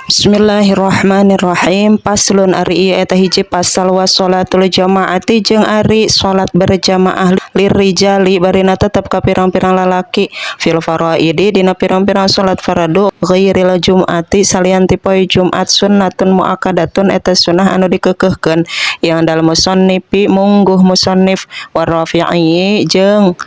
Bismillahirrahmanirrahim. Paslun ari ieu eta hiji pasal wa sholatul jamaati jeung ari salat berjamaah lirijali barina tetep ka pirang-pirang lalaki fil faraidi dina pirang-pirang salat fardu ghairil jum'ati salian ti poe Jumat sunnatun muakkadatun eta sunnah anu dikeukeuhkeun yang dal musannifi mungguh musannif wa Rafi'i jeung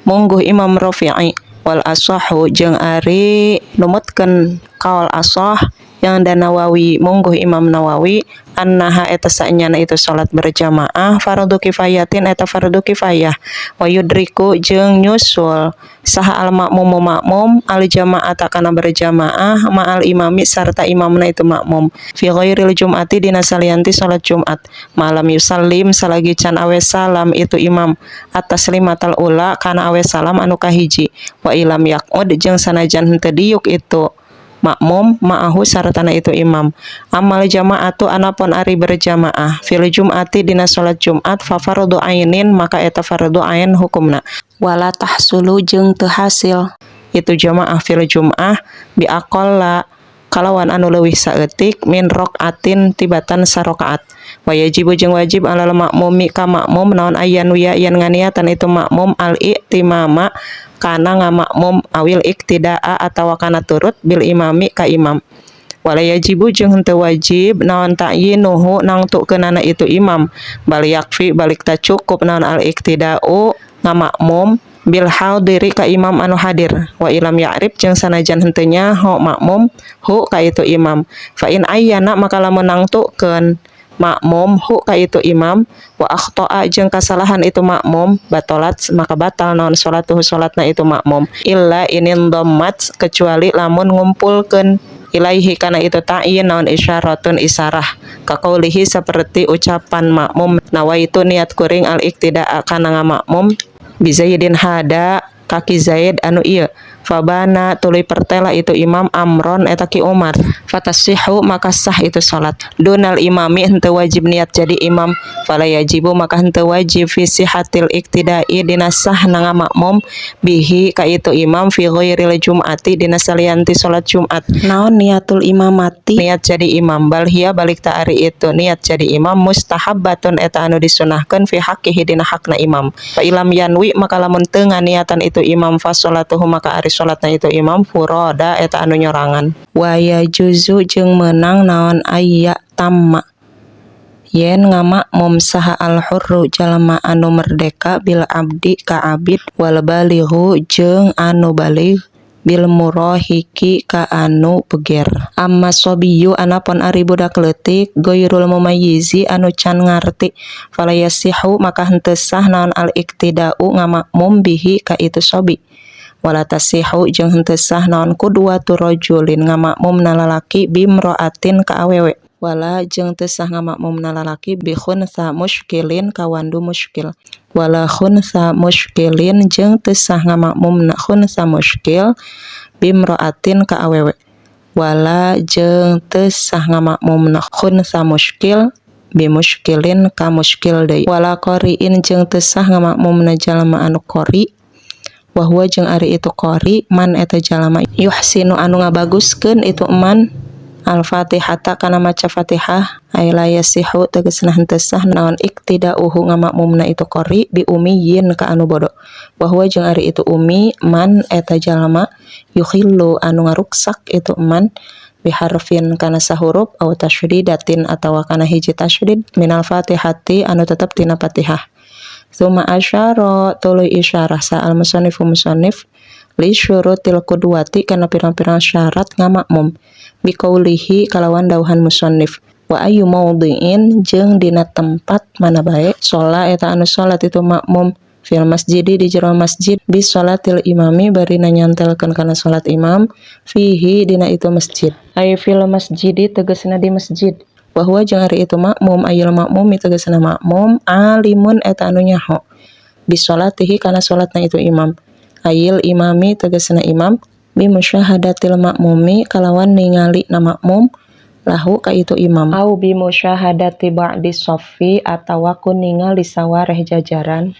mungguh Imam Rafi'i wal ashahu jeung ari numutkeun qaul ashah yang dan Nawawi mungguh Imam Nawawi annaha eta saenyana itu salat berjamaah fardu kifayatin eta fardu kifayah wa yudriku jeung nyusul saha al makmum al jamaata kana berjamaah ma'al imami sarta imamna itu makmum fi ghairil jum'ati dina salianti salat Jumat malam yusallim salagi can awe salam itu imam atas limatal ula kana awe salam anu kahiji wa ilam yaqud jeung sanajan henteu diuk itu makmum ma'ahu saratana itu imam amal jamaatu anapun ari berjamaah fil jum'ati dina salat Jumat fa fardu ainin maka eta fardu ain hukumna wala tahsulu jeung teu hasil itu jamaah fil jum'ah bi aqalla kalawan anu leuwih saeutik min raqatin tibatan sarakaat wa yajibu jeung wajib alal makmumi ka makmum naon ayan yen nganiatan itu makmum al i'timama kana ngamakmum awil iktidaa atawa kana turut bil imami ka imam wala yajibu jeung henteu wajib naon ta'yinuhu nangtukeunana itu imam bal yakfi balik ta cukup naon al iktidau ngamakmum bil hadiri ka imam anu hadir wa ilam ya'rif jeung sanajan henteu nyaho makmum hu ka itu imam fa in ayyana maka lamun nangtukeun makmum hu ka itu imam wa akhta'a jeung kasalahan itu makmum batalat maka batal naon salatuhu salatna itu makmum illa inin dhammat kecuali lamun ngumpulkeun ilaihi kana itu ta'yin naon isyaratun isarah ka qaulihi saperti ucapan makmum nawaitu niat kuring al iktida'a kana ngamakmum bi Zaidin hada kaki Zaid anu ieu fabana tuluy pertela itu imam amron eta ki Umar fatasihu maka sah itu salat dunal imami henteu wajib niat jadi imam fala yajibu maka henteu wajib fi sihatil iktidai dina sahna ngamakmum bihi ka itu imam fi ghairil jum'ati dina salianti salat Jumat naon niatul imamati niat jadi imam bal hiya balik ta ari itu niat jadi imam mustahabbatun eta anu disunahkeun fi haqqihi dina hakna imam fa ilam yanwi maka lamun teu nganiatan itu imam fa salatuhu maka ari salatna itu imam furoda eta anu nyorangan wa yajuzu jeung meunang naon aya tamma yen ngamakmum saha al hurru jalma anu merdeka bil abdi ka abid wal balighu jeung anu baligh bil murahiki ka anu beger amma sobiyu anapun ari budak leutik goirul mumayyizi anu can ngarti fala yasihu maka henteu sah naon al iktidau ngamakmum bihi ka itu sobi wala tasihu jeung henteu sah naon qudwatu rajulin ngamakmumna lalaki bimraatin ka awewe wala jeung teu sah ngamakmumna lalaki bi khunsa muskilin ka wandu muskil wala khunsa muskilin jeung teu sah ngamakmumna khunsa muskil bimraatin ka awewe wala jeung teu sah ngamakmumna khunsa muskil bimuskilin ka muskil deui wala qariin jeung teu sah ngamakmumna jalma anu qari wahwa jeung ari itu qari man eta jalma yuhsinu anu ngabaguskeun itu man al-fatihata kana maca Fatihah ay la yasihu tegasna henteu sah naon iktidauhu ngamakmumna itu qari bi umiyyin ka anu bodo wahwa jeung ari itu umi man eta jalma yukhillu anu ngaruksak itu man biharfin kana sahuruf aw tasydidatin atawa kana hiji tasydid minal fatihati anu tetep tina Fatihah summa asyara tuluy isyarah sa'al musannifu musannif li syurutil qudwati kana pirang-pirang syarat ngamakmum bi qaulihi kalawan dauhan musannif wa ayyu maudhi'in jeung dina tempat mana bae sholat eta anu salat itu makmum fil masjidi di jero masjid bi sholatil imami bari nyantelkeun kana salat imam fihi dina itu masjid ay fil masjidi tegasna di masjid bahwa jeung ari itu makmum ayul makmum tegasna makmum alimun eta anu nyaho bi sholatihi kana salatna itu imam ayil imami tegasna imam bi musyahadatil makmumi kalawan ningali na makmum lahu ka itu imam au bi musyahadati ba'di saffi atawa kun ningali sawareh jajaran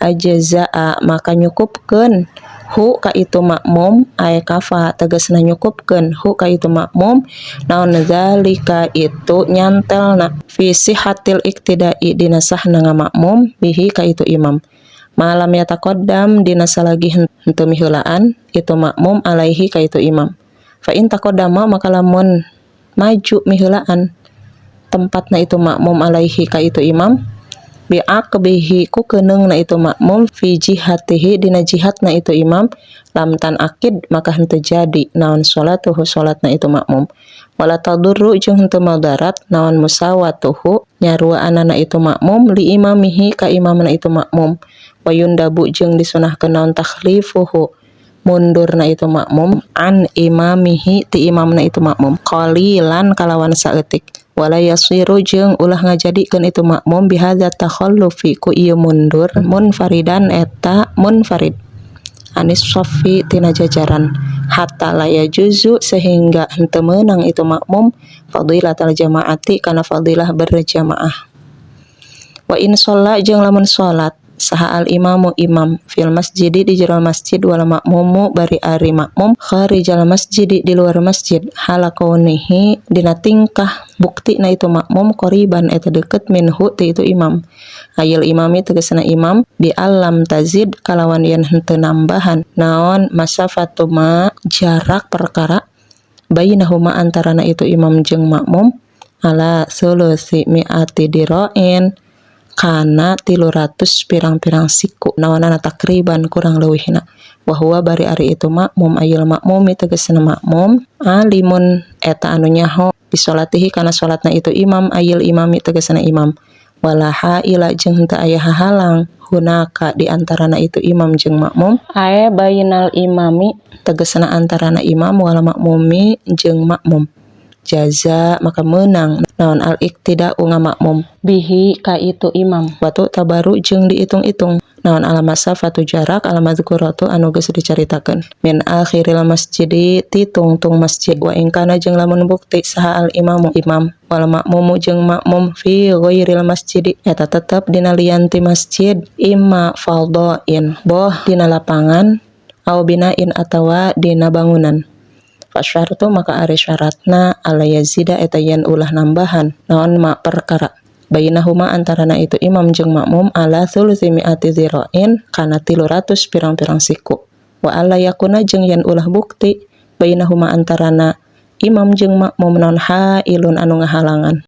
ajazaa maka nyukupkeun hu ka itu makmum ay kafa tegasna nyukupkeun hu ka itu makmum naon zalika itu nyantelna fi sihatil iktidai dina sahna ngamakmum bihi ka itu imam malam yataqaddam dina salagi henteu miheulaan itu makmum alaihi ka itu imam fa in taqaddama maka lamun maju miheulaan tempatna itu makmum alaihi ka itu imam bi'aqbihi ku keneungna itu makmum fi jihatihi dina jihatna itu imam lam tan akid maka henteu jadi naon salatuhu salatna itu makmum wala tadurru jeung henteu madarat naon musawatuhu nyaruaanana itu makmum li imamihi ka imamna itu makmum wa yundabu jeung disunahkeun naon takhlifuhu mundurna itu makmum an imamihi ti imamna itu makmum qalilan kalawan saeutik wala yasiru jeung ulah ngajadikeun itu makmum bihadza takhallufi ku ieu mundur munfaridan eta munfarid anis saffi tina jajaran hatta la yajuzu sehingga henteu meunang itu makmum fadilatul jamaati kana fadilah berjamaah wa in shalla jeung lamun salat saha al imamu imam fil masjidi di jero masjid wal makmumu bari ari makmum kharijal masjidi di luar masjid halakaunihi dina tingkah bukti na itu makmum qoriban eta deukeut minhu ti itu imam ayil imami tegasna imam bi alam tazid kalawan yen henteu nambahan naon masafatu ma jarak perkara bainahuma antarana itu imam jeung makmum ala sulusi mi'ati dirain kana 300 pirang-pirang siku nawanana takriban kurang leuwihna wa huwa bari ari itu makmum ayil makmumi tegasna makmum alimun eta anu nyaho bisolatihi kana salatna itu imam ayil imami tegasna imam wala haila jeung henteu aya hahalang hunaka di antarana itu imam jeung makmum ae bainal imami tegasna antarana imam wala makmumi jeung makmum jaza maka menang naon al iktida unga makmum bihi ka itu imam watu tabaru jeung diitung-itung naon ala masafatu jarak ala mazkuratu anu geus dicaritakeun min akhiril masjidi ti tungtung masjid wa in kana jeung lamun bukti saha al imamu imam wal makmumu jeung makmum fi ghairil masjidi eta tetep dina lian ti masjid imma fardhain boh dina lapangan au binain atawa dina bangunan fasyartu maka ari syaratna ala yazida eta yen ulah nambahan naon ma perkara bainahuma antarana itu imam jeung makmum ala thuluthi mi'ati zirain kana 300 pirang-pirang siku wa alla yakuna jeung yen ulah bukti bainahuma antarana imam jeung makmum naon hailun anu ngahalangan